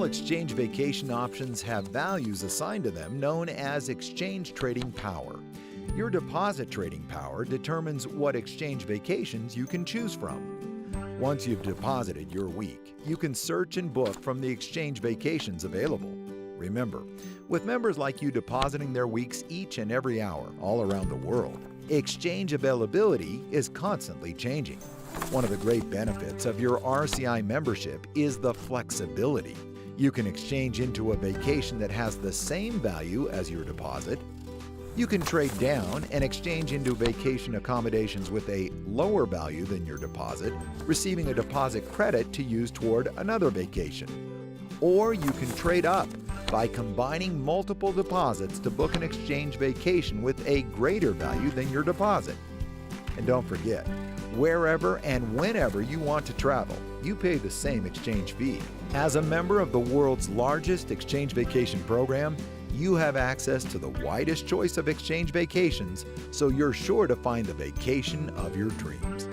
All exchange vacation options have values assigned to them known as exchange trading power. Your deposit trading power determines what exchange vacations you can choose from. Once you've deposited your week, you can search and book from the exchange vacations available. Remember, with members like you depositing their weeks each and every hour all around the world, exchange availability is constantly changing. One of the great benefits of your RCI membership is the flexibility. You can exchange into a vacation that has the same value as your deposit. You can trade down and exchange into vacation accommodations with a lower value than your deposit, receiving a deposit credit to use toward another vacation. Or you can trade up by combining multiple deposits to book an exchange vacation with a greater value than your deposit. And don't forget, wherever and whenever you want to travel, you pay the same exchange fee. As a member of the world's largest exchange vacation program, you have access to the widest choice of exchange vacations, so you're sure to find the vacation of your dreams.